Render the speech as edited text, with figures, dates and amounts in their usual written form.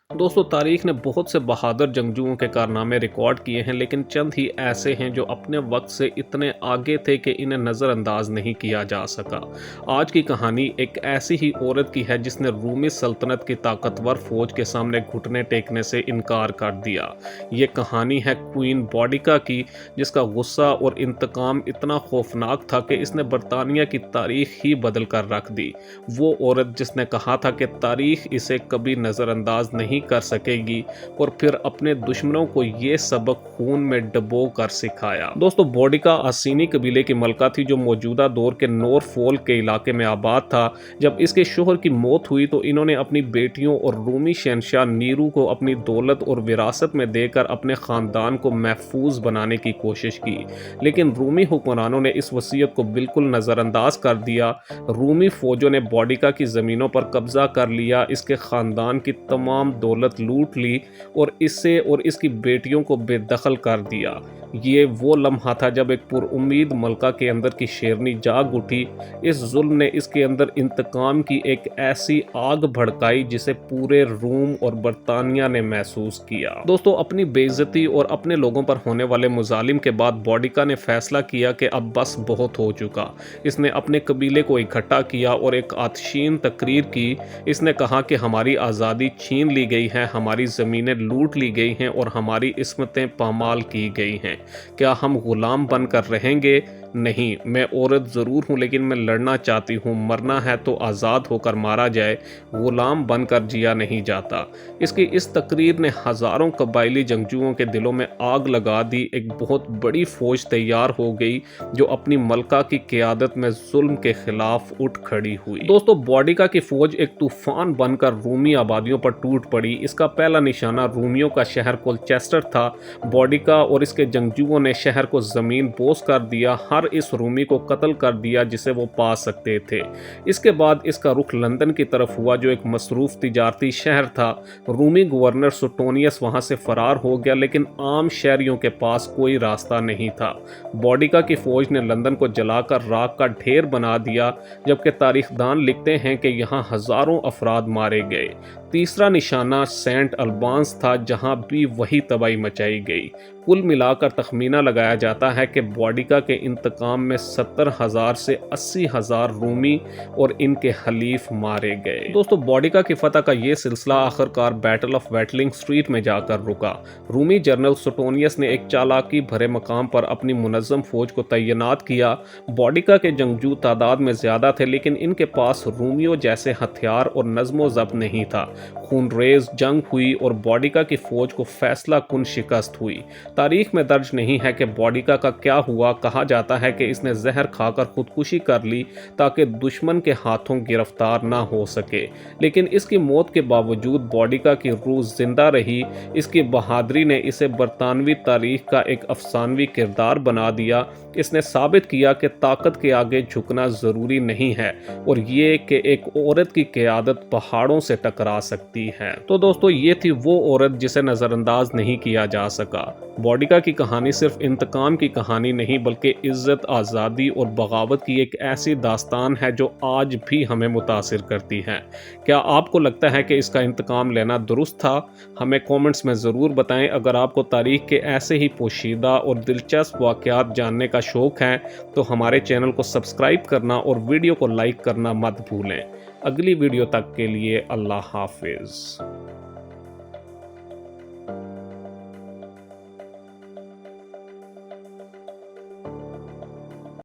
दोस्तों, तारीख ने बहुत से बहादुर जंगजुओं के कारनामे रिकॉर्ड किए हैं, लेकिन चंद ही ऐसे हैं जो अपने वक्त से इतने आगे थे कि इन्हें नज़रअंदाज नहीं किया जा सका। आज की कहानी एक ऐसी ही औरत की है जिसने रूमी सल्तनत की ताकतवर फौज के सामने घुटने टेकने से इनकार कर दिया। ये कहानी है क्वीन बॉडिका की, जिसका गुस्सा और इंतकाम इतना खौफनाक था कि इसने बरतानिया की तारीख ही बदल कर रख दी। वो औरत जिसने कहा था कि तारीख इसे कभी नज़रअंदाज नहीं कर सकेगी, और फिर अपने दुश्मनों को ये सबक खून में डबो कर सिखाया। दोस्तों, बॉडिका आसीनी कबीले की मलका थी जो मौजूदा दौर के नॉरफोल्क के इलाके में आबाद था। जब इसके शोहर की मौत हुई तो इन्होंने अपनी बेटियों और रूमी शहंशाह नीरू को अपनी दौलत और विरासत में देकर अपने खानदान को महफूज बनाने की कोशिश की, लेकिन रूमी हुक्मरानों ने इस वसीयत को बिल्कुल नज़रअंदाज कर दिया। रूमी फौजों ने बॉडिका की ज़मीनों पर कब्जा कर लिया, इसके खानदान की तमाम दौलत लूट ली और इससे और इसकी बेटियों को बेदखल कर दिया। ये वो लम्हा था जब एक पुरउम्मीद मलका के अंदर की शेरनी जाग उठी। इस जुल्म ने इसके अंदर इंतकाम की एक ऐसी आग भड़काई जिसे पूरे रूम और बरतानिया ने महसूस किया। दोस्तों, अपनी बेइज्जती और अपने लोगों पर होने वाले मुजालिम के बाद बॉडिका ने फैसला किया कि अब बस बहुत हो चुका। इसने अपने कबीले को इकट्ठा किया और एक आतशीन तकरीर की। इसने कहा कि हमारी आज़ादी छीन ली गई है, हमारी ज़मीनें लूट ली गई हैं और हमारी इस्मतें पामाल की गई हैं। क्या हम गुलाम बनकर रहेंगे? नहीं, मैं औरत ज़रूर हूँ, लेकिन मैं लड़ना चाहती हूँ। मरना है तो आज़ाद होकर मारा जाए, गुलाम बनकर जिया नहीं जाता। इसकी इस तकरीर ने हज़ारों कबायली जंगजुओं के दिलों में आग लगा दी। एक बहुत बड़ी फौज तैयार हो गई जो अपनी मलका की क़यादत में जुल्म के खिलाफ उठ खड़ी हुई। दोस्तों, बॉडिका की फौज एक तूफान बनकर रूमी आबादियों पर टूट पड़ी। इसका पहला निशाना रूमियों का शहर कोलचेस्टर था। बॉडिका और इसके जंगजुओं ने शहर को ज़मीन बोस कर दिया, हर इस रूमी को कत्ल कर दिया जिसे वो पा सकते थे। इसके बाद इसका रुख लंदन की तरफ हुआ जो एक मसरूफ तिजारती शहर था। रूमी गवर्नर सुटोनियस वहां से फरार हो गया, लेकिन आम शहरियों के पास कोई रास्ता नहीं था। बॉडिका की फौज ने लंदन को जलाकर राख का ढेर बना दिया, जबकि तारीखदान लिखते हैं कि यहाँ हजारों अफराद मारे गए। तीसरा निशाना सेंट अल्बांस था, जहां भी वही तबाही मचाई गई। कुल मिलाकर तखमीना लगाया जाता है कि बॉडिका के इंतकाम में 70,000 से 80,000 रूमी और इनके हलीफ मारे गए। दोस्तों, बॉडिका की फतह का ये सिलसिला आखिरकार बैटल ऑफ वेटलिंग स्ट्रीट में जाकर रुका। रूमी जनरल सुटोनियस ने एक चालाकी भरे मकाम पर अपनी मुनज़्ज़म फौज को तैनात किया। बॉडिका के जंगजू तादाद में ज़्यादा थे, लेकिन इनके पास रूमियों जैसे हथियार और नज़्म ज़ब्त नहीं था। खूनरेज़ जंग हुई और बॉडिका की फौज को फैसला कुन शिकस्त हुई। तारीख में दर्ज नहीं है कि बॉडिका का क्या हुआ। कहा जाता है कि इसने जहर खाकर खुदकुशी कर ली ताकि दुश्मन के हाथों गिरफ्तार ना हो सके, लेकिन इसकी मौत के बावजूद बॉडिका की रूह जिंदा रही। इसकी बहादुरी ने इसे बरतानवी तारीख का एक अफसानवी किरदार बना दिया। इसने साबित किया कि ताकत के आगे झुकना ज़रूरी नहीं है और ये कि एक औरत की क़यादत पहाड़ों से टकरा सकती है। तो दोस्तों, ये थी वो औरत जिसे नज़रअंदाज नहीं किया जा सका। बॉडिका की कहानी सिर्फ इंतकाम की कहानी नहीं, बल्कि इज़्ज़त, आज़ादी और बगावत की एक ऐसी दास्तान है जो आज भी हमें मुतासिर करती है। क्या आपको लगता है कि इसका इंतकाम लेना दुरुस्त था? हमें कमेंट्स में ज़रूर बताएं। अगर आपको तारीख के ऐसे ही पोशीदा और दिलचस्प वाक़यात जानने का शौक़ है तो हमारे चैनल को सब्सक्राइब करना और वीडियो को लाइक करना मत भूलें। अगली वीडियो तक के लिए अल्लाह हाफिज़।